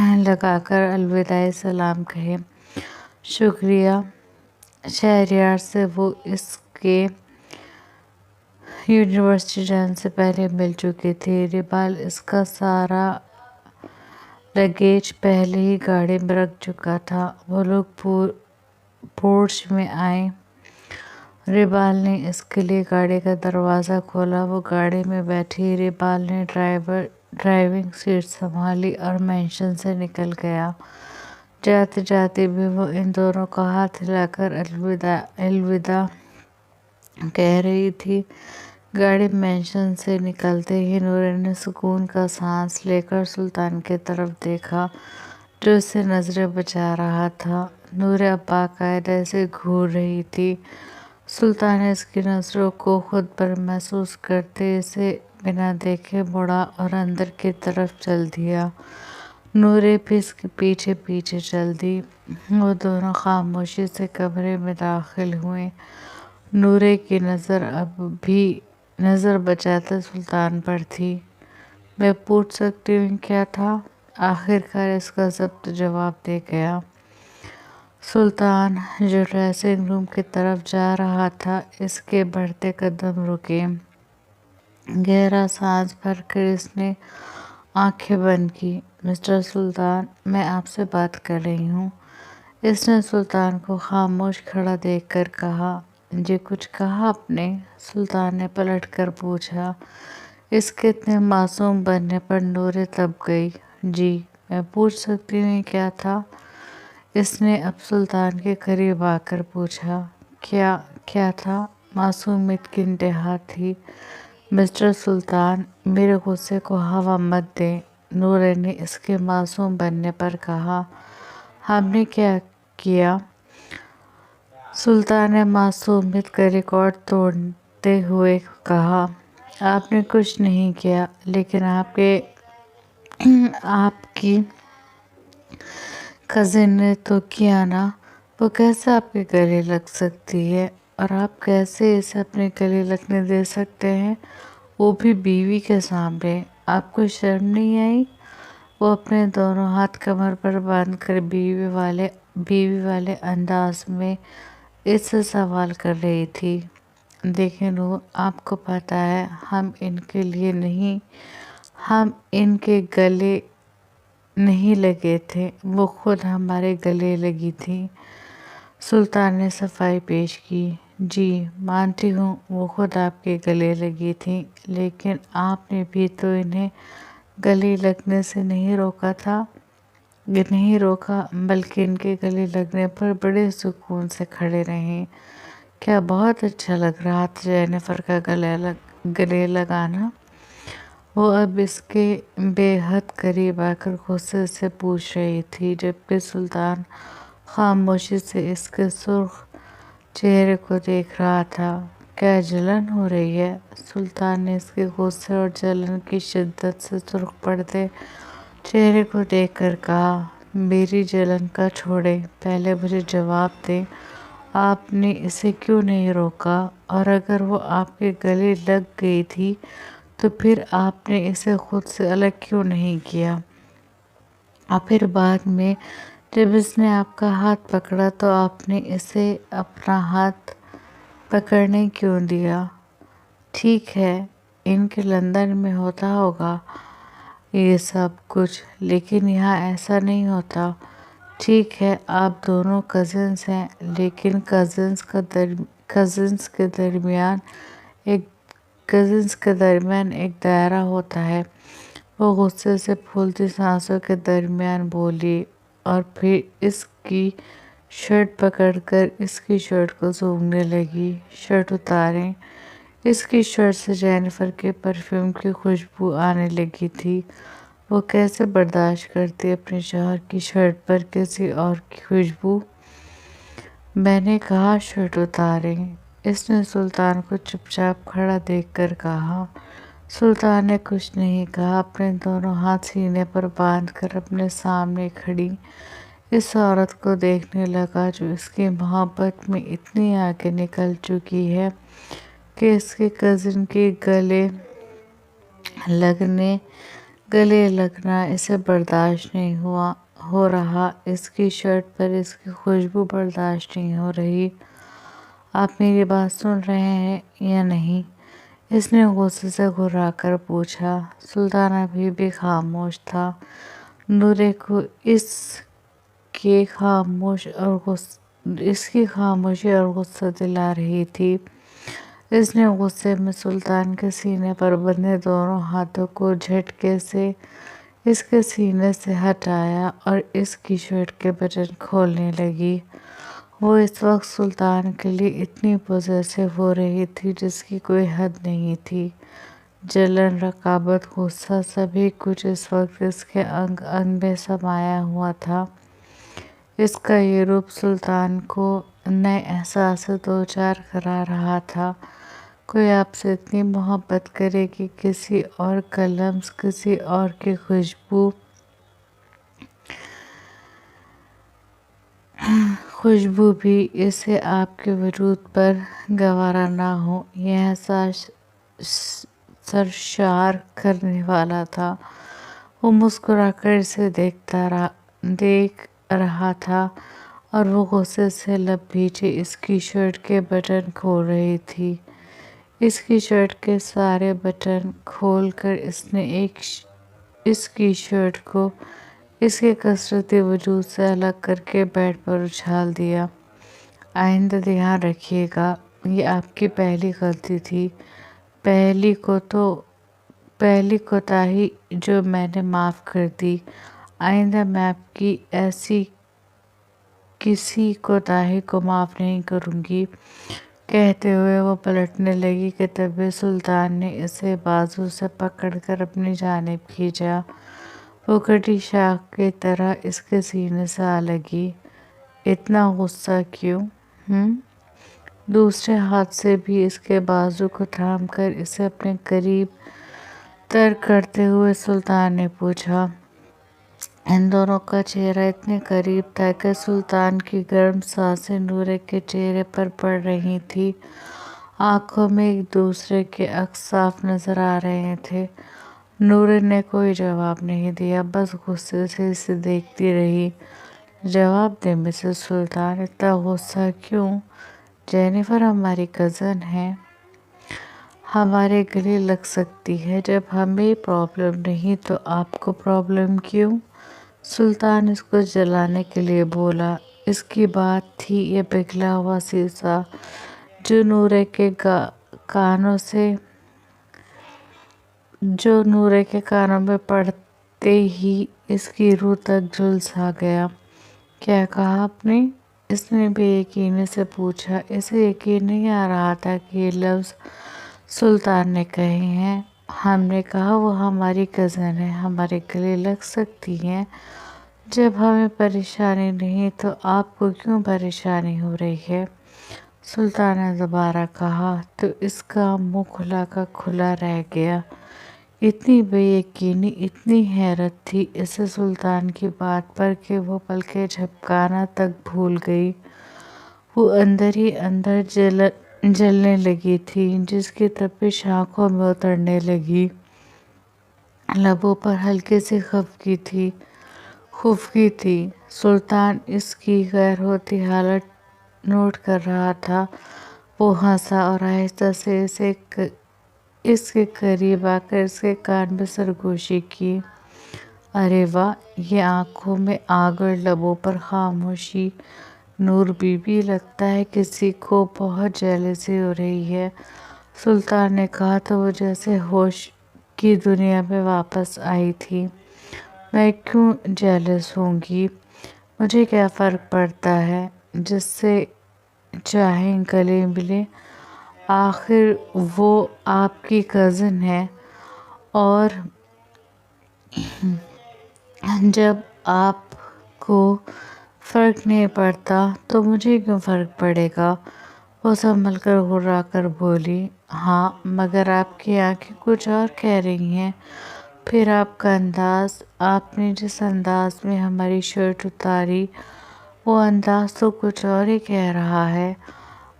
لگا کر الوداعی سلام کہے۔ شکریہ۔ شہریار سے وہ اس کے یونیورسٹی جانے سے پہلے مل چکی تھی۔ ریبال اس کا سارا لگیج پہلے ہی گاڑی میں رکھ چکا تھا۔ وہ لوگ پورچ میں آئے۔ ریبال نے اس کے لیے گاڑی کا دروازہ کھولا۔ وہ گاڑی میں بیٹھی۔ ریبال نے ڈرائیونگ سیٹ سنبھالی اور مینشن سے نکل گیا۔ جاتے جاتے بھی وہ ان دونوں کا ہاتھ ہلا کر الوداع کہہ رہی تھی۔ گاڑی مینشن سے نکلتے ہی نورے نے سکون کا سانس لے کر سلطان کی طرف دیکھا جو اسے نظریں بچا رہا تھا۔ نورے اب باقاعدہ اسے گھور رہی تھی۔ سلطان نے اس کی نظروں کو خود پر محسوس کرتے اسے بنا دیکھے مڑا اور اندر کی طرف چل دیا۔ نورے بھی اس کے پیچھے پیچھے چل دی۔ وہ دونوں خاموشی سے کمرے میں داخل ہوئے۔ نورے کی نظر اب بھی نظر بچاتے سلطان پر تھی۔ میں پوچھ سکتی ہوں کیا تھا؟ آخرکار اس کا ضبط جواب دے گیا۔ سلطان جو ڈریسنگ روم کی طرف جا رہا تھا اس کے بڑھتے قدم رکے۔ گہرا سانس بھر کر اس نے آنکھیں بند کی۔ مسٹر سلطان، میں آپ سے بات کر رہی ہوں۔ اس نے سلطان کو خاموش کھڑا دیکھ کر کہا۔ جی کچھ کہا آپ نے؟ سلطان نے پلٹ کر پوچھا۔ اس کے اتنے معصوم بننے پر نورے تب گئی۔ جی میں پوچھ سکتی ہوں یہ کیا تھا؟ اس نے اب سلطان کے قریب آ کر پوچھا۔ کیا تھا؟ معصومیت کی انتہا تھی۔ مسٹر سلطان میرے غصے کو ہوا مت دیں، نورے نے اس کے معصوم بننے پر کہا۔ ہم نے کیا کیا؟ سلطان نے معصومیت کا ریکارڈ توڑتے ہوئے کہا۔ آپ نے کچھ نہیں کیا، لیکن آپ کی کزن نے تو کیا نا۔ وہ کیسے آپ کے گلے لگ سکتی ہے اور آپ کیسے اسے اپنے گلے لگنے دے سکتے ہیں، وہ بھی بیوی کے سامنے؟ آپ کو شرم نہیں آئی؟ وہ اپنے دونوں ہاتھ کمر پر باندھ کر بیوی والے انداز میں اس سے سوال کر رہی تھی۔ دیکھیں نور، آپ کو پتہ ہے ہم ان کے لیے نہیں، ہم ان کے گلے نہیں لگے تھے، وہ خود ہمارے گلے لگی تھی۔ سلطان نے صفائی پیش کی۔ جی مانتی ہوں وہ خود آپ کے گلے لگی تھی، لیکن آپ نے بھی تو انہیں گلے لگنے سے نہیں روکا بلکہ ان کے گلے لگنے پر بڑے سکون سے کھڑے رہے۔ کیا بہت اچھا لگ رہا تھا جینیفر کا گلے لگانا؟ وہ اب اس کے بے حد قریب آ کر غصے سے پوچھ رہی تھی، جبکہ سلطان خاموشی سے اس کے سرخ چہرے کو دیکھ رہا تھا۔ کیا جلن ہو رہی ہے؟ سلطان نے اس کے غصے اور جلن کی شدت سے سرخ پڑتے چہرے کو دیکھ کر کہا۔ میری جلن کا چھوڑیں، پہلے مجھے جواب دیں، آپ نے اسے کیوں نہیں روکا؟ اور اگر وہ آپ کے گلے لگ گئی تھی تو پھر آپ نے اسے خود سے الگ کیوں نہیں کیا؟ اور پھر بعد میں جب اس نے آپ کا ہاتھ پکڑا تو آپ نے اسے اپنا ہاتھ پکڑنے کیوں دیا؟ ٹھیک ہے ان کے لندن میں ہوتا ہوگا یہ سب کچھ، لیکن یہاں ایسا نہیں ہوتا۔ ٹھیک ہے آپ دونوں کزنز ہیں، لیکن کزنز کے درمیان ایک دائرہ ہوتا ہے۔ وہ غصے سے پھولتی سانسوں کے درمیان بولی اور پھر اس کی شرٹ پکڑ کر اس کی شرٹ کو سونگھنے لگی۔ شرٹ اتاریں۔ اس کی شرٹ سے جینیفر کے پرفیوم کی خوشبو آنے لگی تھی۔ وہ کیسے برداشت کرتی اپنے شوہر کی شرٹ پر کسی اور کی خوشبو؟ میں نے کہا شرٹ اتاریں، اس نے سلطان کو چپ چاپ کھڑا دیکھ کر کہا۔ سلطان نے کچھ نہیں کہا، اپنے دونوں ہاتھ سینے پر باندھ کر اپنے سامنے کھڑی اس عورت کو دیکھنے لگا جو اس کی محبت میں اتنی آگے نکل چکی ہے کہ اس کے کزن کے گلے لگنا اسے برداشت نہیں ہو رہا، اس کی شرٹ پر اس کی خوشبو برداشت نہیں ہو رہی۔ آپ میری بات سن رہے ہیں یا نہیں؟ اس نے غصے سے گھبرا کر پوچھا۔ سلطان ابھی بھی خاموش تھا۔ نورے کو اس کی خاموشی اور غصہ دلا رہی تھی۔ اس نے غصے میں سلطان کے سینے پر بندھے دونوں ہاتھوں کو جھٹکے سے اس کے سینے سے ہٹایا اور اس کی شرٹ کے بٹن کھولنے لگی۔ وہ اس وقت سلطان کے لیے اتنی پوزیسو ہو رہی تھی جس کی کوئی حد نہیں تھی۔ جلن، رقابت، غصہ، سبھی کچھ اس وقت اس کے انگ انگ میں سمایا ہوا تھا۔ اس کا یہ روپ سلطان کو نئے احساس سے دوچار کرا رہا تھا۔ کوئی آپ سے اتنی محبت کرے کہ کسی اور کا لمس، کسی اور کی خوشبو بھی اسے آپ کے وجود پر گوارا نہ ہو، یہ احساس سرشار کرنے والا تھا۔ وہ مسکرا کر اسے دیکھ رہا تھا اور وہ غصے سے لب بھیجے اس کی شرٹ کے بٹن کھول رہی تھی۔ اس کی شرٹ کے سارے بٹن کھول کر اس نے اس کی شرٹ کو اس کے کثرتی وجود سے الگ کر کے بیڈ پر اچھال دیا۔ آئندہ دھیان رکھیے گا، یہ آپ کی پہلی غلطی تھی، پہلی کوتاہی جو میں نے معاف کر دی۔ آئندہ میں آپ کی ایسی کسی کوتاہی کو معاف نہیں کروں گی۔ کہتے ہوئے وہ پلٹنے لگی کہ تبھی سلطان نے اسے بازو سے پکڑ کر اپنی جانب کھینچا۔ وہ کٹی شاخ کی طرح اس کے سینے سے آ لگی۔ اتنا غصہ کیوں؟ دوسرے ہاتھ سے بھی اس کے بازو کو تھام کر اسے اپنے قریب تر کرتے ہوئے سلطان نے پوچھا۔ ان دونوں کا چہرہ اتنے قریب تھا کہ سلطان کی گرم سانسیں نورے کے چہرے پر پڑ رہی تھیں۔ آنکھوں میں ایک دوسرے کے عکس صاف نظر آ رہے تھے۔ نورے نے کوئی جواب نہیں دیا، بس غصے سے اسے دیکھتی رہی۔ جواب دیں مسز سلطان، اتنا غصہ کیوں؟ جینیفر ہماری کزن ہے، ہمارے گلے لگ سکتی ہے۔ جب ہمیں پرابلم نہیں تو آپ کو پرابلم کیوں؟ سلطان اس کو جلانے کے لیے بولا۔ اس کی بات تھی یہ پگھلا ہوا سیسہ جو نورے کے کانوں میں پڑتے ہی اس کی روح تک جھلس آ گیا۔ کیا کہا آپ نے؟ اس نے بے یقینی سے پوچھا۔ اسے یقین نہیں آ رہا تھا کہ یہ لفظ سلطان نے کہے ہیں۔ ہم نے کہا وہ ہماری کزن ہے، ہمارے گلے لگ سکتی ہیں۔ جب ہمیں پریشانی نہیں تو آپ کو کیوں پریشانی ہو رہی ہے؟ سلطان نے دوبارہ کہا تو اس کا منہ کھلا کا کھلا رہ گیا۔ اتنی بے یقینی، اتنی حیرت تھی اسے سلطان کی بات پر کہ وہ پلکیں جھپکانا تک بھول گئی۔ وہ اندر ہی اندر جلنے لگی تھی، جس کی تپش آنکھوں میں اترنے لگی۔ لبوں پر ہلکی سی خفگی تھی۔ سلطان اس کی غیر ہوتی حالت نوٹ کر رہا تھا۔ وہ ہنسا اور آہستہ سے اس کے قریب آ کر اس کے کان میں سرگوشی کی۔ ارے واہ، یہ آنکھوں میں آگ اور لبوں پر خاموشی! نور بی بی، لگتا ہے کسی کو بہت جیلسی ہو رہی ہے۔ سلطان نے کہا تو وہ جیسے ہوش کی دنیا میں واپس آئی تھی۔ میں کیوں جیلس ہوں گی؟ مجھے کیا فرق پڑتا ہے؟ جس سے چاہیں گلے ملیں، آخر وہ آپ کی کزن ہے۔ اور جب آپ کو فرق نہیں پڑتا تو مجھے کیوں فرق پڑے گا؟ وہ سنبھل کر گھبرا کر بولی۔ ہاں، مگر آپ کی آنکھیں کچھ اور کہہ رہی ہیں۔ پھر آپ کا انداز، آپ نے جس انداز میں ہماری شرٹ اتاری، وہ انداز تو کچھ اور ہی کہہ رہا ہے۔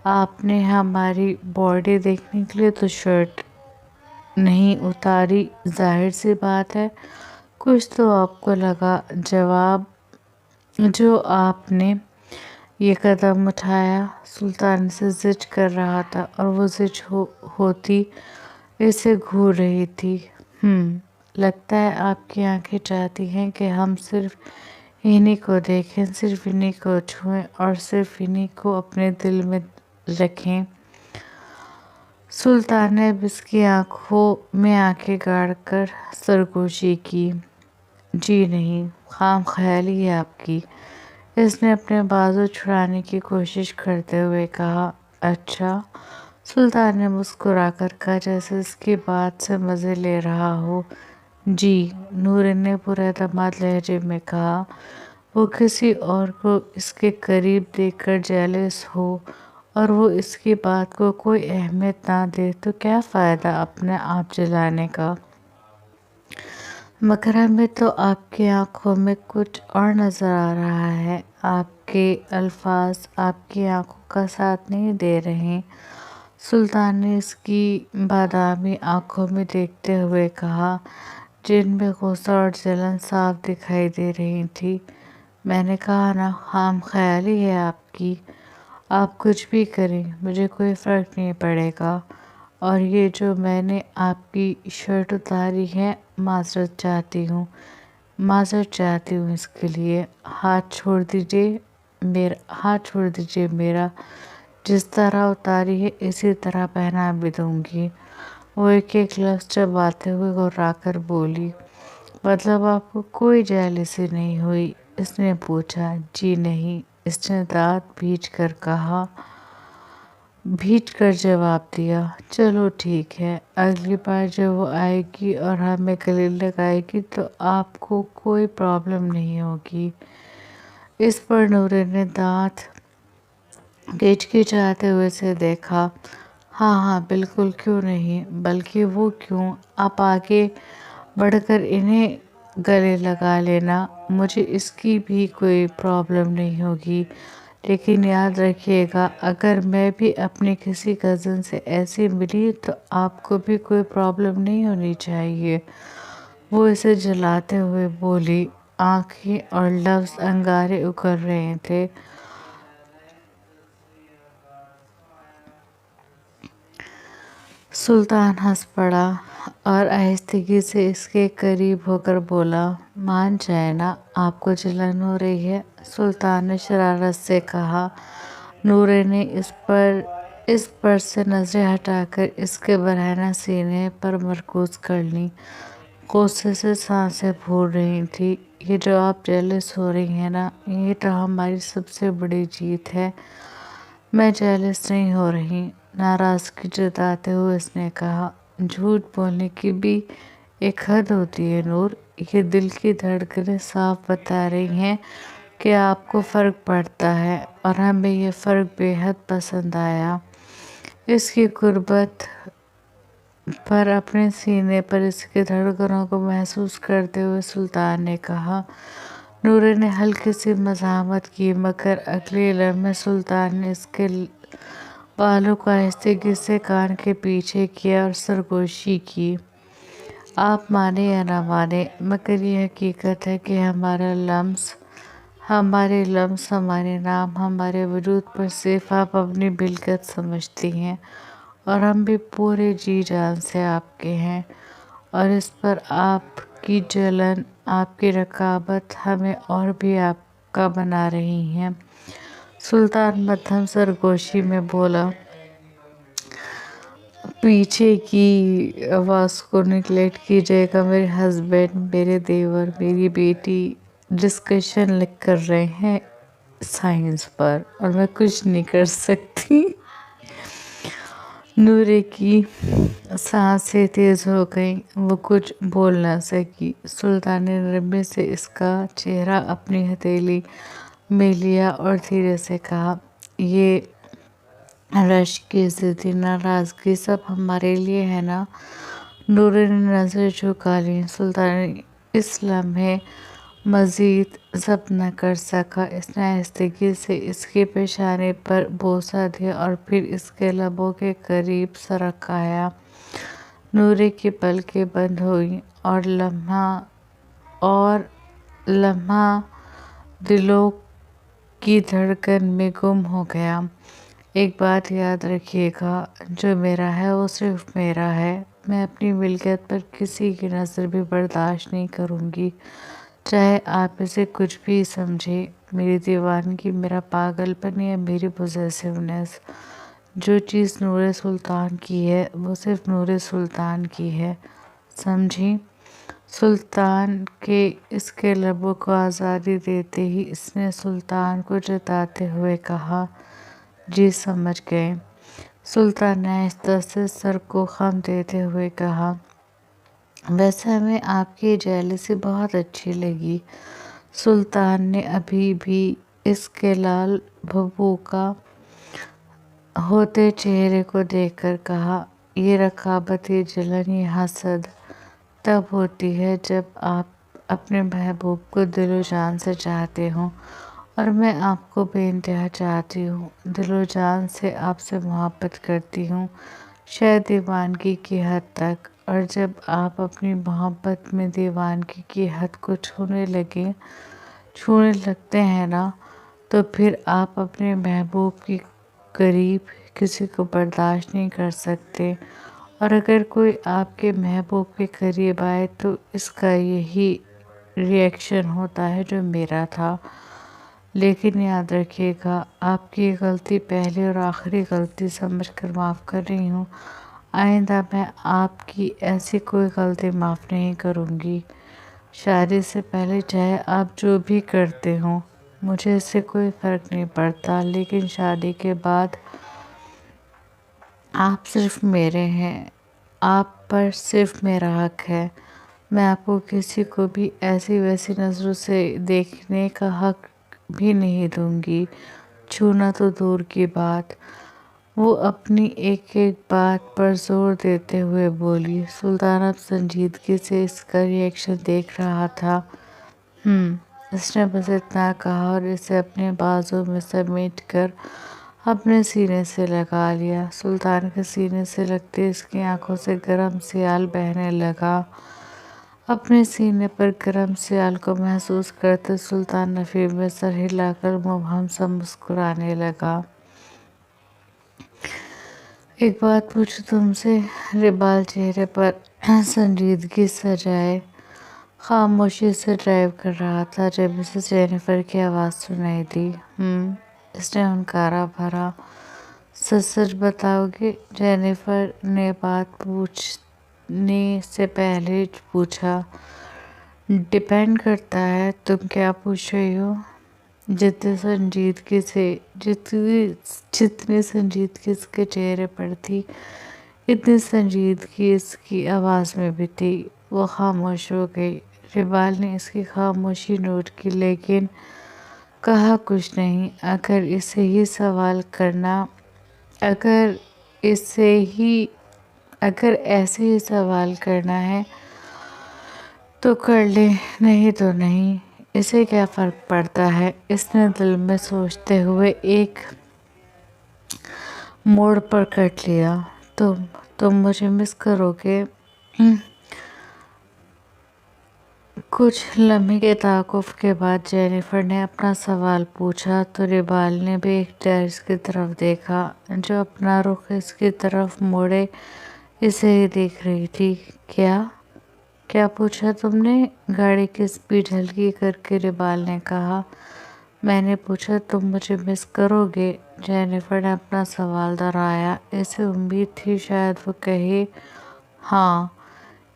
آپ نے ہماری باڈی دیکھنے کے لیے تو شرٹ نہیں اتاری، ظاہر سی بات ہے کچھ تو آپ کو لگا۔ جواب جو آپ نے یہ قدم اٹھایا، سلطان سے ضد کر رہا تھا اور وہ ضد ہوتی اسے گھور رہی تھی۔ لگتا ہے آپ کی آنکھیں چاہتی ہیں کہ ہم صرف انہی کو دیکھیں، صرف انہی کو چھوئیں اور صرف انہی کو اپنے دل میں رکھیں۔ سلطان نے اب اس کی آنکھوں میں آنکھیں گاڑ کر سرگوشی کی۔ جی نہیں، خام خیالی ہے آپ کی، اس نے اپنے بازو چھڑانے کی کوشش کرتے ہوئے کہا۔ اچھا، سلطان نے مسکرا کر کہا جیسے اس کی بات سے مزے لے رہا ہو۔ جی، نورین نے پورے اعتماد لہجے میں کہا۔ وہ کسی اور کو اس کے قریب دیکھ کر جیلس ہو اور وہ اس کی بات کو کوئی اہمیت نہ دے تو کیا فائدہ اپنے آپ جلانے کا؟ مگر ہمیں تو آپ کی آنکھوں میں کچھ اور نظر آ رہا ہے، آپ کے الفاظ آپ کی آنکھوں کا ساتھ نہیں دے رہے۔ سلطان نے اس کی بادامی آنکھوں میں دیکھتے ہوئے کہا جن میں غصہ اور جلن صاف دکھائی دے رہی تھی۔ میں نے کہا نا، خام خیالی ہے آپ کی، آپ کچھ بھی کریں مجھے کوئی فرق نہیں پڑے گا۔ اور یہ جو میں نے آپ کی شرٹ اتاری ہے، معذرت چاہتی ہوں، معذرت چاہتی ہوں اس کے لیے۔ ہاتھ چھوڑ دیجیے میرا، جس طرح اتاری ہے اسی طرح پہنا بھی دوں گی۔ وہ ایک ایک لفظ چباتے ہوئے گھبرا کر بولی۔ مطلب آپ کو کوئی جیلسی نہیں ہوئی؟ اس نے پوچھا۔ جی نہیں، اس نے دانت بھینچ کر جواب دیا۔ چلو ٹھیک ہے، اگلی بار جب وہ آئے گی اور ہمیں گلے لگائے گی تو آپ کو کوئی پرابلم نہیں ہوگی۔ اس پر نورین نے دانت کچکچاتے ہوئے اسے دیکھا۔ ہاں ہاں بالکل، کیوں نہیں، بلکہ وہ کیوں، آپ آگے بڑھ کر انہیں گلے لگا لینا، مجھے اس کی بھی کوئی پرابلم نہیں ہوگی۔ لیکن یاد رکھیے گا اگر میں بھی اپنی کسی کزن سے ایسے ملی تو آپ کو بھی کوئی پرابلم نہیں ہونی چاہیے۔ وہ اسے جلاتے ہوئے بولی، آنکھیں اور لفظ انگارے اگل رہے تھے۔ سلطان ہنس پڑا اور آہستگی سے اس کے قریب ہو کر بولا، مان جائیں نا، آپ کو جلن ہو رہی ہے؟ سلطان نے شرارت سے کہا۔ نورین نے اس پر سے نظریں ہٹا کر اس کے برہنہ سینے پر مرکوز کر لیں۔ غصے سے سانسیں پھول رہی تھیں۔ یہ جو آپ جیلس ہو رہی ہیں نا، یہ تو ہماری سب سے بڑی جیت ہے۔ میں جیلس نہیں ہو رہی، ناراضگی جتاتے ہوئے اس نے کہا۔ جھوٹ بولنے کی بھی ایک حد ہوتی ہے نور، یہ دل کی دھڑکنیں صاف بتا رہی ہیں کہ آپ کو فرق پڑتا ہے اور ہمیں یہ فرق بے حد پسند آیا۔ اس کی قربت پر اپنے سینے پر اس کی دھڑکنوں کو محسوس کرتے ہوئے سلطان نے کہا۔ نورین نے ہلکی سی مزاحمت کی مگر اگلے لمحے سلطان نے اس کے بالوں کو آہستگی سے کان کے پیچھے کیا اور سرگوشی کی۔ آپ مانیں یا نہ مانیں مگر یہ حقیقت ہے کہ ہمارے لمس، ہمارے نام، ہمارے وجود پر صرف آپ اپنی ملکیت سمجھتی ہیں اور ہم بھی پورے جی جان سے آپ کے ہیں، اور اس پر آپ کی جلن، آپ کی رقابت ہمیں اور بھی آپ کا بنا رہی ہیں۔ سلطان مدھم سرگوشی میں بولا۔ پیچھے کی آواز کو نیگلیکٹ کیجیے گا، میرے ہسبینڈ، میرے دیور، میری بیٹی ڈسکشن کر رہے ہیں سائنس پر اور میں کچھ نہیں کر سکتی۔ نورے کی سانسیں تیز ہو گئیں، وہ کچھ بول نہ سکی۔ سلطان نے نرمی سے اس کا چہرہ اپنی ہتھیلی میں لیا اور دھیرے سے کہا، یہ رشک، ضدی، ناراضگی سب ہمارے لیے ہے نا؟ نورین نے نظریں جھکا لیں۔ سلطان نے اس لمحے مزید ضبط نہ کر سکا، اس نے آہستگی سے اس کی پیشانی پر بوسہ دیا اور پھر اس کے لبوں کے قریب سر رکھایا۔ نورے کی پلکیں بند ہوئیں اور لمحہ دلوں کی دھڑکن میں گم ہو گیا۔ ایک بات یاد رکھیے گا، جو میرا ہے وہ صرف میرا ہے۔ میں اپنی ملکیت پر کسی کی نظر بھی برداشت نہیں کروں گی، چاہے آپ اسے کچھ بھی سمجھیں۔ میری دیوانگی، میرا پاگل پن یا میری پوزیسونیس، جو چیز نور سلطان کی ہے وہ صرف نور سلطان کی ہے، سمجھی؟ سلطان کے اس کے لبوں کو آزادی دیتے ہی اس نے سلطان کو جتاتے ہوئے کہا، جی سمجھ گئے۔ سلطان نے آہستہ سے سر کو خم دیتے ہوئے کہا، ویسے ہمیں آپ کی جیلسی بہت اچھی لگی۔ سلطان نے ابھی بھی اس کے لال بھبوکا ہوتے چہرے کو دیکھ کر کہا، یہ رقابت، یہ جلن، یہ حسد تب ہوتی ہے جب آپ اپنے محبوب کو دل و جان سے چاہتے ہوں، اور میں آپ کو بے انتہا چاہتی ہوں، دل و جان سے آپ سے محبت کرتی ہوں، شاید دیوانگی کی حد تک۔ اور جب آپ اپنی محبت میں دیوانگی کی حد کو چھونے لگتے ہیں نا، تو پھر آپ اپنے محبوب کے قریب کسی کو برداشت نہیں کر سکتے، اور اگر کوئی آپ کے محبوب کے قریب آئے تو اس کا یہی ری ایکشن ہوتا ہے جو میرا تھا۔ لیکن یاد رکھیے گا، آپ کی یہ غلطی پہلی اور آخری غلطی سمجھ کر معاف کر رہی ہوں، آئندہ میں آپ کی ایسی کوئی غلطی معاف نہیں کروں گی۔ شادی سے پہلے چاہے آپ جو بھی کرتے ہوں، مجھے اس سے کوئی فرق نہیں پڑتا، لیکن شادی کے بعد آپ صرف میرے ہیں، آپ پر صرف میرا حق ہے۔ میں آپ کو کسی کو بھی ایسی ویسی نظروں سے دیکھنے کا حق بھی نہیں دوں گی، چھونا تو دور کی بات۔ وہ اپنی ایک ایک بات پر زور دیتے ہوئے بولی۔ سلطان اب سنجیدگی سے اس کا ری ایکشن دیکھ رہا تھا۔ اس نے بس اتنا کہا اور اسے اپنے بازو میں سمیٹ کر اپنے سینے سے لگا لیا۔ سلطان کے سینے سے لگتے اس کی آنکھوں سے گرم سیال بہنے لگا۔ اپنے سینے پر گرم سیال کو محسوس کرتے سلطان نفیر میں سر ہلا کر مبہم سا مسکرانے لگا۔ ایک بات پوچھوں تم سے؟ ربال چہرے پر سنجیدگی سجائے خاموشی سے ڈرائیو کر رہا تھا جب اسے جینیفر کی آواز سنائی دی۔ اس نے ہنکارا بھرا، سچ سچ بتاؤ گے؟ جینیفر نے بات پوچھنے سے پہلے پوچھا۔ ڈیپینڈ کرتا ہے تم کیا پوچھ رہی ہو۔ جتنی سنجیدگی اس کے چہرے پر تھی، اتنی سنجیدگی اس کی آواز میں بھی تھی۔ وہ خاموش ہو گئی۔ ربال نے اس کی خاموشی نوٹ کی لیکن کہا کچھ نہیں۔ اگر ایسے ہی سوال کرنا ہے تو کر لے، نہیں تو نہیں، اسے کیا فرق پڑتا ہے؟ اس نے دل میں سوچتے ہوئے ایک موڑ پر کٹ لیا۔ تم مجھے مس کرو گے؟ کچھ لمحے کے توقف کے بعد جینیفر نے اپنا سوال پوچھا تو ربال نے بھی اختیار اس کی طرف دیکھا، جو اپنا رخ اس کی طرف موڑے اسے ہی دیکھ رہی تھی۔ کیا پوچھا تم نے؟ گاڑی کی سپیڈ ہلکی کر کے ربال نے کہا۔ میں نے پوچھا تم مجھے مس کرو گے؟ جینیفر نے اپنا سوال دہرایا۔ اسے امید تھی شاید وہ کہے ہاں۔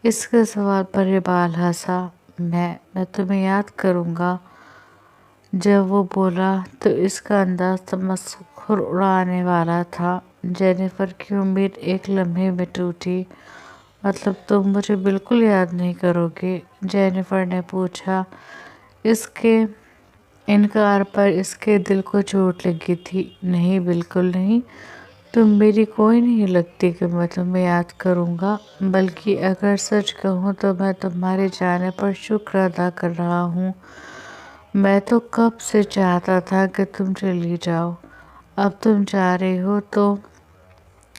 اس کے سوال پر ربال ہنسا۔ میں تمہیں یاد کروں گا۔ جب وہ بولا تو اس کا انداز تمسخر اڑانے والا تھا۔ جینیفر کی امید ایک لمحے میں ٹوٹی۔ مطلب تم مجھے بالکل یاد نہیں کرو گے؟ جینیفر نے پوچھا۔ اس کے انکار پر اس کے دل کو چوٹ لگی تھی۔ نہیں، بالکل نہیں، تم میری کوئی نہیں لگتی کہ میں تمہیں یاد کروں گا، بلکہ اگر سچ کہوں تو میں تمہارے جانے پر شکر ادا کر رہا ہوں۔ میں تو کب سے چاہتا تھا کہ تم چلی جاؤ۔ اب تم جا رہی ہو تو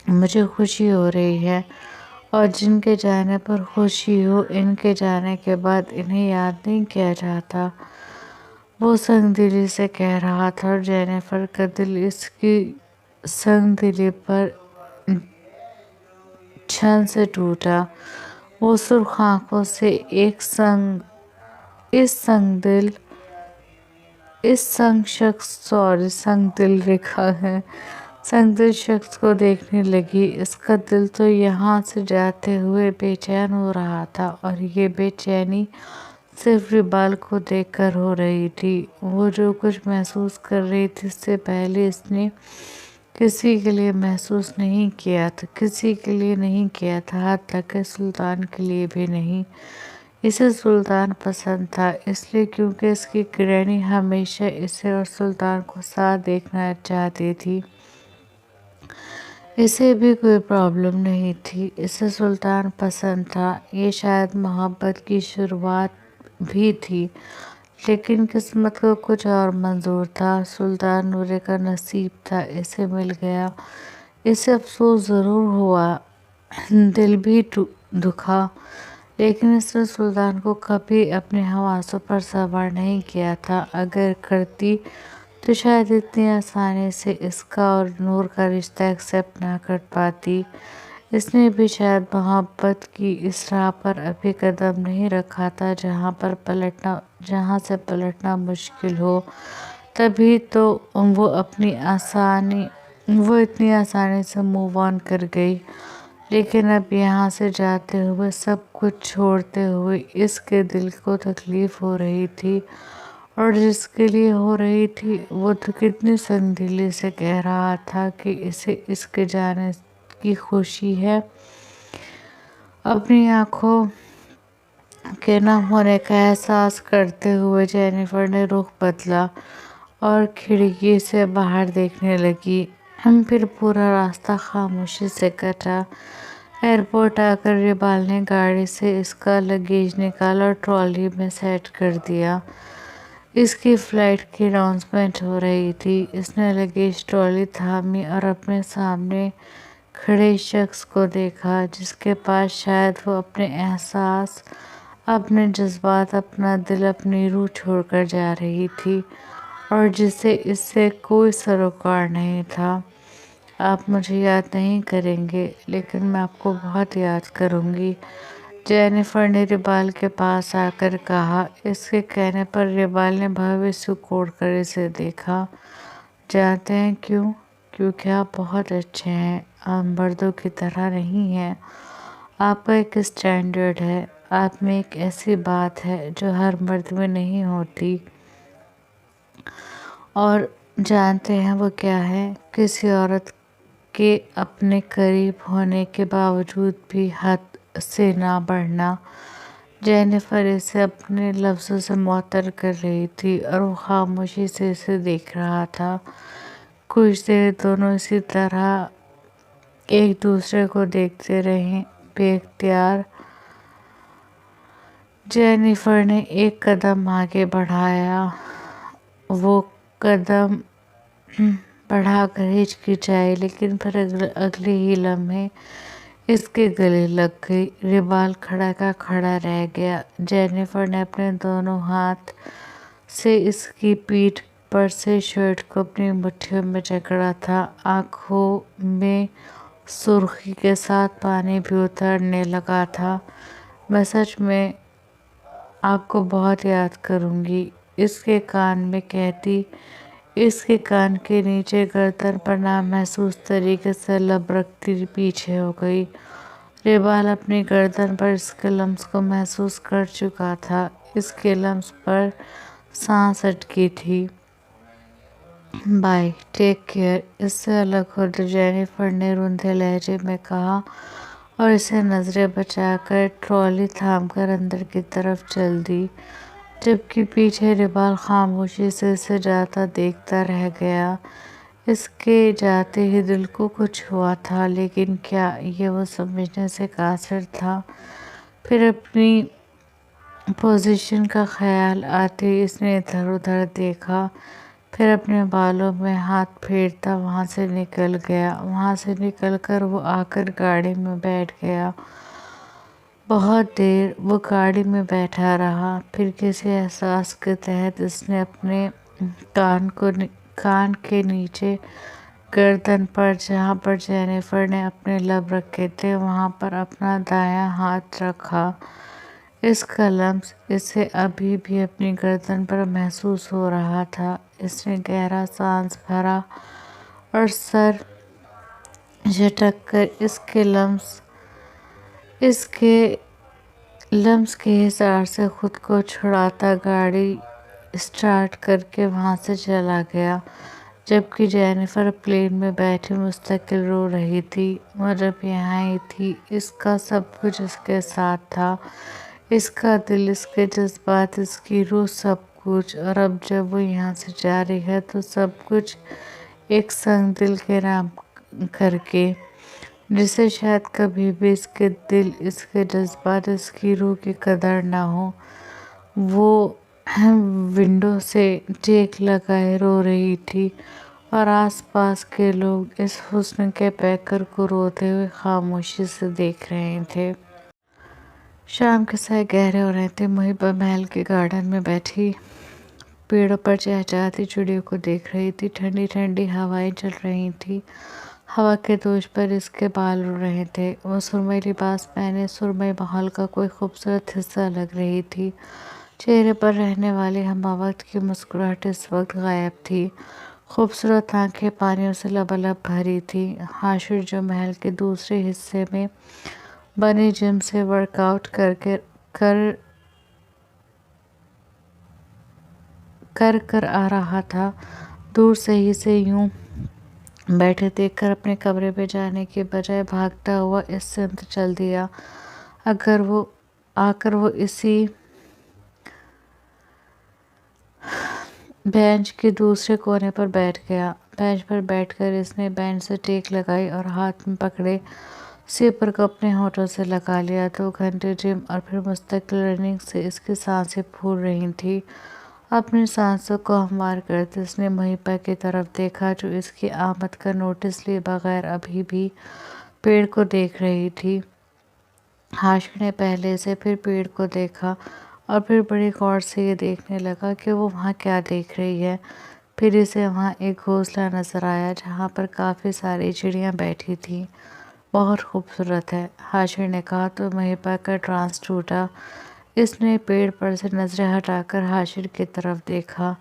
مجھے خوشی ہو رہی ہے، اور جن کے جانے پر خوشی ہو، ان کے جانے کے بعد انہیں یاد نہیں کیا جاتا، وہ سنگ دلی سے کہہ رہا تھا، اور جینیفر کا دل اس کی سنگ دلی پر چھن سے ٹوٹا۔ وہ سرخ آنکھوں سے سنگ دل شخص کو دیکھنے لگی۔ اس کا دل تو یہاں سے جاتے ہوئے بے چین ہو رہا تھا، اور یہ بے چینی صرف ربال کو دیکھ کر ہو رہی تھی۔ وہ جو کچھ محسوس کر رہی تھی، اس سے پہلے اس نے کسی کے لیے محسوس نہیں کیا تھا، کسی کے لیے نہیں کیا تھا، حتیٰ تک کہ سلطان کے لیے بھی نہیں۔ اسے سلطان پسند تھا، اس لیے کیونکہ اس کی گرینی ہمیشہ اسے اور سلطان کو ساتھ دیکھنا چاہتی تھی۔ اسے بھی کوئی پرابلم نہیں تھی، اسے سلطان پسند تھا۔ یہ شاید محبت کی شروعات بھی تھی، لیکن قسمت کو کچھ اور منظور تھا۔ سلطان نورے کا نصیب تھا، اسے مل گیا۔ اسے افسوس ضرور ہوا، دل بھی دکھا، لیکن اس نے سلطان کو کبھی اپنے حواسوں پر سوار نہیں کیا تھا۔ اگر کرتی تو شاید اتنی آسانی سے اس کا اور نور کا رشتہ ایکسپٹ نہ کر پاتی۔ اس نے بھی شاید محبت کی اس راہ پر ابھی قدم نہیں رکھا تھا جہاں سے پلٹنا مشکل ہو، تبھی تو وہ اتنی آسانی سے موو آن کر گئی۔ لیکن اب یہاں سے جاتے ہوئے، سب کچھ چھوڑتے ہوئے، اس کے دل کو تکلیف ہو رہی تھی، اور جس کے لیے ہو رہی تھی وہ تو کتنی سنگ دلی سے کہہ رہا تھا کہ اسے اس کے جانے کی خوشی ہے۔ اپنی آنکھوں کے نم ہونے کا احساس کرتے ہوئے جینیفر نے رخ بدلا اور کھڑکی سے باہر دیکھنے لگی۔ پھر پورا راستہ خاموشی سے کٹا۔ ایئرپورٹ آ کر ربال نے گاڑی سے اس کا لگیج نکالا اور ٹرالی میں سیٹ کر دیا۔ اس کی فلائٹ کی اناؤنسمنٹ ہو رہی تھی۔ اس نے لگیج ٹرالی تھامی اور اپنے سامنے کھڑے شخص کو دیکھا، جس کے پاس شاید وہ اپنے احساس، اپنے جذبات، اپنا دل، اپنی روح چھوڑ کر جا رہی تھی، اور جسے اس سے کوئی سروکار نہیں تھا۔ آپ مجھے یاد نہیں کریں گے، لیکن میں آپ کو بہت یاد کروں گی، جینیفر نے ربال کے پاس آ کر کہا۔ اس کے کہنے پر ربال نے بھویں کوڑ کر اسے دیکھا۔ جانتے ہیں کیوں؟ کیونکہ آپ بہت اچھے ہیں، آپ مردوں کی طرح نہیں ہیں۔ آپ کا ایک اسٹینڈرڈ ہے، آپ میں ایک ایسی بات ہے جو ہر مرد میں نہیں ہوتی۔ اور جانتے ہیں وہ کیا ہے؟ کسی عورت کے اپنے قریب ہونے کے باوجود بھی حد سے نہ بڑھنا۔ جینیفر اسے اپنے لفظوں سے معطل کر رہی تھی، اور وہ خاموشی سے اسے دیکھ رہا تھا۔ کچھ دیر دونوں اسی طرح ایک دوسرے کو دیکھتے رہے، بے اختیار۔ جینیفر نے ایک قدم آگے بڑھایا، وہ قدم بڑھا کر ہچکچائی، لیکن پھر اگلے ہی لمحے اس کے گلے لگ گئی۔ ربال کھڑا کا کھڑا رہ گیا۔ جینیفر نے اپنے دونوں ہاتھ سے اس کی پیٹھ پر سے شرٹ کو اپنی مٹھیوں میں جکڑا تھا، آنکھوں میں سرخی کے ساتھ پانی بھی اترنے لگا تھا۔ میں سچ میں آپ کو بہت یاد کروں گی، اس کے کان میں کہتی، اس کے کان کے نیچے گردن پر نامحسوس طریقے سے لب رکھتی پیچھے ہو گئی۔ ربال اپنی گردن پر اس کے لمس کو محسوس کر چکا تھا، اس کے لمس پر سانس اٹکی تھی۔ Bye, take care. اس سے الگ ہو تو جینیفر نے روندھے لہجے میں کہا، اور اسے نظریں بچا کر ٹرالی تھام کر اندر کی طرف چل دی، جبکہ پیچھے ربال خاموشی سے اسے جاتا دیکھتا رہ گیا۔ اس کے جاتے ہی دل کو کچھ ہوا تھا، لیکن کیا، یہ وہ سمجھنے سے قاصر تھا۔ پھر اپنی پوزیشن کا خیال آتے ہی اس نے ادھر ادھر دیکھا۔ پھر اپنے بالوں میں ہاتھ پھیرتا وہاں سے نکل گیا۔ وہاں سے نکل کر وہ آ کر گاڑی میں بیٹھ گیا۔ بہت دیر وہ گاڑی میں بیٹھا رہا، پھر کسی احساس کے تحت اس نے اپنے کان کے نیچے گردن پر، جہاں پر جینیفر نے اپنے لب رکھے تھے، وہاں پر اپنا دایاں ہاتھ رکھا۔ اس کا لمس اسے ابھی بھی اپنی گردن پر محسوس ہو رہا تھا۔ اس نے گہرا سانس بھرا اور سر جھٹک کر اس کے لمس کے حصار سے خود کو چھڑاتا گاڑی اسٹارٹ کر کے وہاں سے چلا گیا، جبکہ جینیفر پلین میں بیٹھی مستقل رو رہی تھی۔ وہ جب یہاں آئی تھی، اس کا سب کچھ اس کے ساتھ تھا، اس کا دل، اس کے جذبات، اس کی روح، سب کچھ۔ اور اب جب وہ یہاں سے جا رہی ہے تو سب کچھ ایک سنگ دل کے نام کر کے، جسے شاید کبھی بھی اس کے دل، اس کے جذبات، اس کی روح کی قدر نہ ہو۔ وہ ونڈو سے ٹیک لگائے رو رہی تھی اور آس پاس کے لوگ اس حسن کے پیکر کو روتے ہوئے خاموشی سے دیکھ رہے تھے۔ شام کے سائے گہرے ہو رہے تھے۔ محبہ محل کے گارڈن میں بیٹھی پیڑوں پر چہچہاتی چڑیوں کو دیکھ رہی تھی۔ ٹھنڈی ٹھنڈی ہوائیں چل رہی تھیں، ہوا کے دوش پر اس کے بال اڑ رہے تھے۔ وہ سرمئی لباس پہنے سرمئی ماحول کا کوئی خوبصورت حصہ لگ رہی تھی۔ چہرے پر رہنے والی ہمہ وقت کی مسکراہٹ اس وقت غائب تھی۔ خوبصورت آنکھیں پانیوں سے لبالب بھری تھیں۔ حاشر جو محل کے دوسرے حصے میں بنی جم سے ورک آؤٹ کر آ رہا تھا، دور سے ہی سے یوں بیٹھے دیکھ کر اپنے کمرے میں جانے کے بجائے بھاگتا ہوا اس سمت چل دیا۔ آ کر وہ اسی بینچ کے دوسرے کونے پر بیٹھ گیا۔ بینچ پر بیٹھ کر اس نے بینچ سے ٹیک لگائی اور ہاتھ میں پکڑے سیپر کو اپنے ہونٹوں سے لگا لیا۔ 2 گھنٹے جم اور پھر مستقل رننگ سے اس کی سانسیں پھول رہی تھیں۔ اپنی سانسوں کو ہموار کرتے اس نے محبہ کی طرف دیکھا، جو اس کی آمد کا نوٹس لیے بغیر ابھی بھی پیڑ کو دیکھ رہی تھی۔ حاشر نے پہلے سے پھر پیڑ کو دیکھا اور پھر بڑی غور سے یہ دیکھنے لگا کہ وہ وہاں کیا دیکھ رہی ہے۔ پھر اسے وہاں ایک گھونسلہ نظر آیا جہاں پر کافی ساری چڑیاں بیٹھی تھیں۔ بہت خوبصورت ہے، حاشر نے کہا تو محبہ کا ٹرانس ٹوٹا۔ اس نے پیڑ پر سے نظریں ہٹا کر حاشر کی طرف دیکھا۔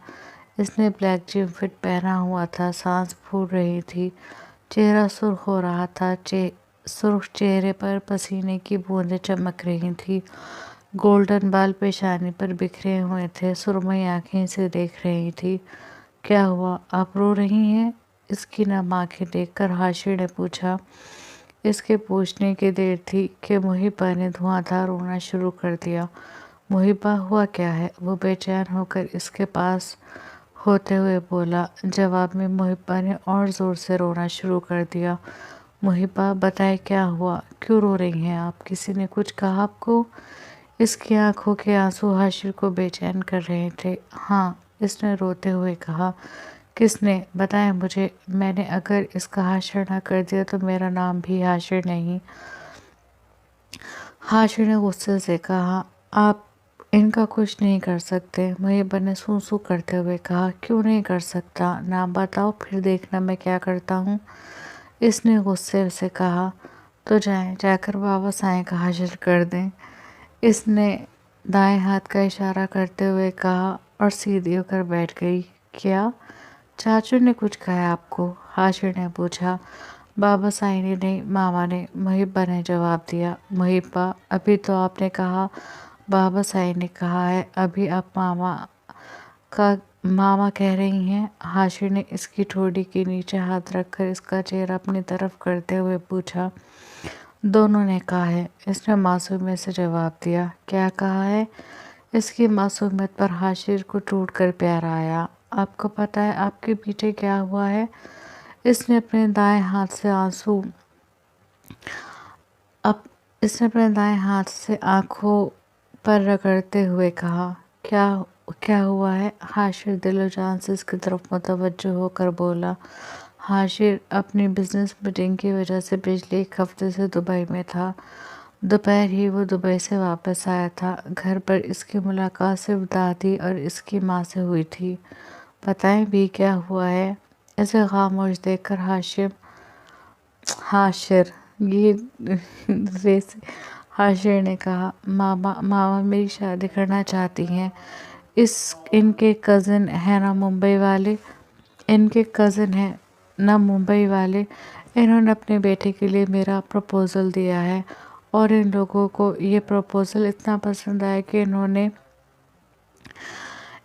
اس نے بلیک جم فٹ پہنا ہوا تھا، سانس پھول رہی تھی، چہرہ سرخ ہو رہا تھا، سرخ چہرے پر پسینے کی بوندیں چمک رہی تھیں، گولڈن بال پیشانی پر بکھرے ہوئے تھے۔ سرمئی آنکھیں اسے دیکھ رہی تھیں۔ کیا ہوا، آپ رو رہی ہیں؟ اس کی نم آنکھیں دیکھ کر حاشر نے پوچھا۔ اس کے پوچھنے کی دیر تھی کہ محبہ نے دھواں دھار رونا شروع کر دیا۔ محبہ، ہوا کیا ہے؟ وہ بے چین ہو کر اس کے پاس ہوتے ہوئے بولا۔ جواب میں محبہ نے اور زور سے رونا شروع کر دیا۔ محبہ، بتائیں کیا ہوا، کیوں رو رہی ہیں آپ؟ کسی نے کچھ کہا آپ کو؟ اس کی آنکھوں کے آنسو حاشر کو بے چین کر رہے تھے۔ ہاں، اس نے روتے ہوئے کہا۔ کس نے؟ بتائیں مجھے، میں نے اگر اس کا حشر نہ کر دیا تو میرا نام بھی حاشر نہیں۔ حاشر نے غصے سے کہا۔ آپ ان کا کچھ نہیں کر سکتے، محبہ نے سوں سوں کرتے ہوئے کہا۔ کیوں نہیں کر سکتا؟ نام بتاؤ، پھر دیکھنا میں کیا کرتا ہوں، اس نے غصے سے کہا۔ تو جائیں، جا کر بابا سائیں کا حشر کر دیں، اس نے دائیں ہاتھ کا اشارہ کرتے ہوئے کہا اور سیدھی ہو کر بیٹھ گئی۔ کیا؟ چاچو نے کچھ کہا آپ کو؟ حاشر نے پوچھا۔ بابا سائیں نے نہیں، ماما نے، محبہ نے جواب دیا۔ محبہ، ابھی تو آپ نے کہا بابا سائیں نے کہا ہے، ابھی آپ ماما کہہ رہی ہیں؟ حاشر نے اس کی ٹھوڑی کے نیچے ہاتھ رکھ کر اس کا چہرہ اپنی طرف کرتے ہوئے پوچھا۔ دونوں نے کہا ہے، اس نے معصومیت سے جواب دیا۔ کیا کہا ہے؟ اس کی معصومیت پر حاشر کو ٹوٹ کر پیار آیا۔ آپ کو پتہ ہے آپ کے پیچھے کیا ہوا ہے؟ اس نے اپنے دائیں ہاتھ سے آنکھوں پر رگڑتے ہوئے کہا۔ کیا کیا ہوا ہے؟ حاشر دل و جان سے اس کی طرف متوجہ ہو کر بولا۔ حاشر اپنی بزنس میٹنگ کی وجہ سے پچھلے ایک ہفتے سے دبئی میں تھا۔ دوپہر ہی وہ دبئی سے واپس آیا تھا۔ گھر پر اس کی ملاقات صرف دادی اور اس کی ماں سے ہوئی تھی۔ بتائیں بھی کیا ہوا ہے؟ اسے خاموش دیکھ کر حاشر نے کہا، ماما میری شادی کرنا چاہتی ہیں۔ ان کے کزن ہیں نا ممبئی والے، انہوں نے اپنے بیٹے کے لیے میرا پروپوزل دیا ہے اور ان لوگوں کو یہ پروپوزل اتنا پسند آیا کہ انہوں نے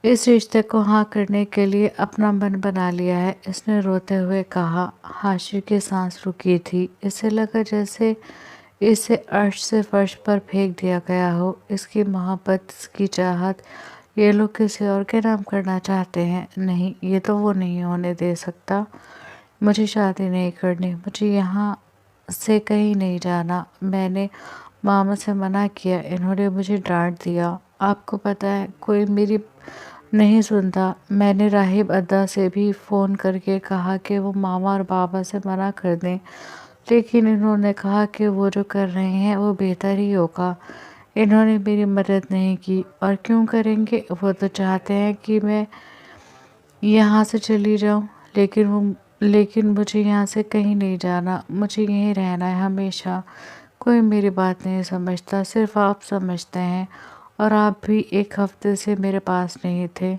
اس رشتے کو ہاں کرنے کے لیے اپنا من بنا لیا ہے، اس نے روتے ہوئے کہا۔ حاشر کی سانس رکی تھی۔ اسے لگا جیسے اسے عرش سے فرش پر پھینک دیا گیا ہو۔ اس کی محبت، اس کی چاہت، یہ لوگ کسی اور کے نام کرنا چاہتے ہیں۔ نہیں، یہ تو وہ نہیں ہونے دے سکتا۔ مجھے شادی نہیں کرنی، مجھے یہاں سے کہیں نہیں جانا۔ میں نے ماما سے منع کیا، انہوں نے مجھے ڈانٹ دیا۔ آپ کو پتہ ہے کوئی میری نہیں سنتا۔ میں نے راہب ادا سے بھی فون کر کے کہا کہ وہ ماما اور بابا سے منع کر دیں، لیکن انہوں نے کہا کہ وہ جو کر رہے ہیں وہ بہتر ہی ہوگا۔ انہوں نے میری مدد نہیں کی، اور کیوں کریں گے؟ وہ تو چاہتے ہیں کہ میں یہاں سے چلی جاؤں، لیکن مجھے یہاں سے کہیں نہیں جانا، مجھے یہیں رہنا ہے ہمیشہ۔ کوئی میری بات نہیں سمجھتا، صرف آپ سمجھتے ہیں، اور آپ بھی ایک ہفتے سے میرے پاس نہیں تھے۔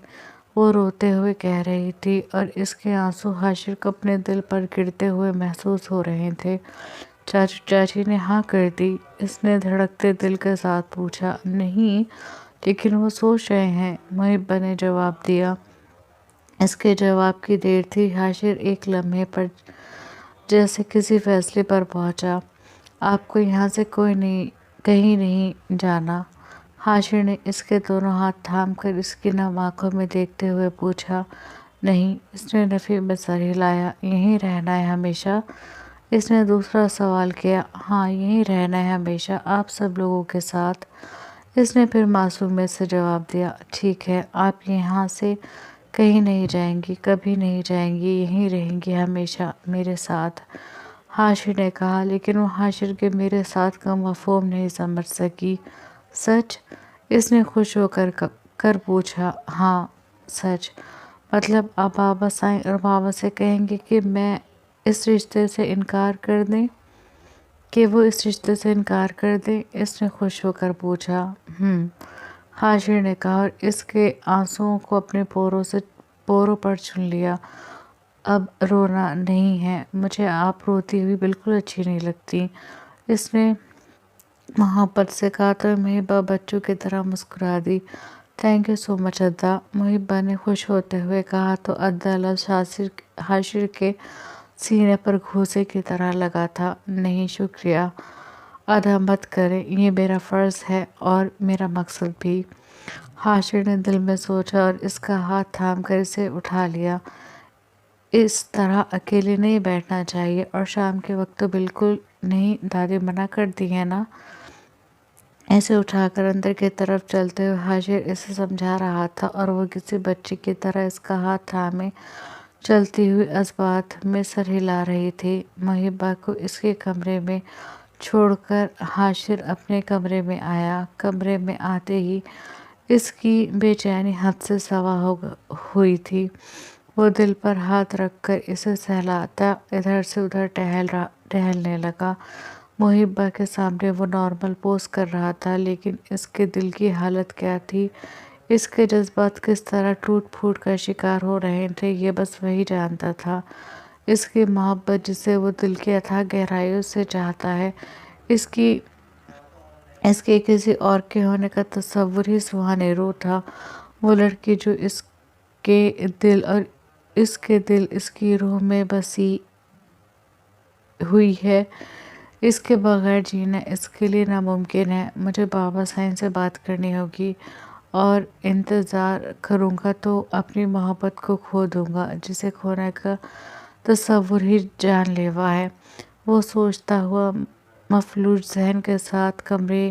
وہ روتے ہوئے کہہ رہی تھی اور اس کے آنسو حاشر کو اپنے دل پر گرتے ہوئے محسوس ہو رہے تھے۔ چاچی نے ہاں کر دی؟ اس نے دھڑکتے دل کے ساتھ پوچھا۔ نہیں، لیکن وہ سوچ رہے ہیں، محبہ نے جواب دیا۔ اس کے جواب کی دیر تھی۔ حاشر ایک لمحے پر جیسے کسی فیصلے پر پہنچا۔ آپ کو یہاں سے کہیں نہیں جانا؟ حاشر نے اس کے دونوں ہاتھ تھام کر اس کی نم آنکھوں میں دیکھتے ہوئے پوچھا۔ نہیں، اس نے نفی میں سر ہلایا۔ یہیں رہنا ہے ہمیشہ؟ اس نے دوسرا سوال کیا۔ ہاں، یہیں رہنا ہے ہمیشہ، آپ سب لوگوں کے ساتھ۔ اس نے پھر معصومیت سے جواب دیا۔ ٹھیک ہے، آپ یہاں سے کہیں نہیں جائیں گی، کبھی نہیں جائیں گی، یہیں رہیں گی ہمیشہ میرے ساتھ، حاشر نے کہا، لیکن وہ حاشر کے میرے ساتھ کا مفہوم نہیں سمجھ سکی۔ سچ؟ اس نے خوش ہو کر پوچھا۔ ہاں، سچ۔ مطلب آپ بابا سائیں اور ماما سے کہیں گے کہ میں اس رشتے سے انکار کر دیں؟ کہ وہ اس رشتے سے انکار کر دیں؟ اس نے خوش ہو کر پوچھا۔ حاشر نے کہا اور اس کے آنسوؤں کو اپنے پوروں پر چن لیا۔ اب رونا نہیں ہے، مجھے آپ روتی ہوئی بالکل اچھی نہیں لگتی، اس نے محبت سے کہا تو محبہ بچوں کی طرح مسکرا دی۔ تھینک یو سو مچ ادا، محبہ نے خوش ہوتے ہوئے کہا تو ادا لفظ حاشر کے سینے پر گھوسے کی طرح لگا تھا۔ نہیں، شکریہ، ادا مت کریں، یہ میرا فرض ہے اور میرا مقصد بھی۔ حاشر نے دل میں سوچا اور اس کا ہاتھ تھام کر اسے اٹھا لیا۔ اس طرح اکیلے نہیں بیٹھنا چاہیے، اور شام کے وقت تو بالکل نہیں، دادی منع کرتی ہے نا؟ اسے اٹھا کر اندر کی طرف چلتے ہوئے حاشر اسے سمجھا رہا تھا اور وہ کسی بچے کی طرح اس کا ہاتھ تھامے چلتی ہوئی اسبات میں سر ہلا رہی تھی۔ محبہ کو اس کے کمرے میں چھوڑ کر حاشر اپنے کمرے میں آیا۔ کمرے میں آتے ہی اس کی بے چینی حد سے سوا ہوئی تھی۔ وہ دل پر ہاتھ رکھ کر اسے سہلاتا ادھر سے ادھر ٹہلنے لگا۔ محبہ کے سامنے وہ نارمل پوز کر رہا تھا، لیکن اس کے دل کی حالت کیا تھی، اس کے جذبات کس طرح ٹوٹ پھوٹ کا شکار ہو رہے تھے، یہ بس وہی جانتا تھا۔ اس کی محبت جسے وہ دل کی اتھاہ گہرائیوں سے چاہتا ہے، اس کے کسی اور کے ہونے کا تصور ہی سہانے رو تھا۔ وہ لڑکی جو اس کے دل اس کی روح میں بسی ہوئی ہے، اس کے بغیر جینا اس کے لیے ناممکن ہے۔ مجھے بابا سائیں سے بات کرنی ہوگی، اور انتظار کروں گا تو اپنی محبت کو کھو دوں گا جسے کھونے کا تصور ہی جان لیوا ہے۔ وہ سوچتا ہوا مفلوج ذہن کے ساتھ کمرے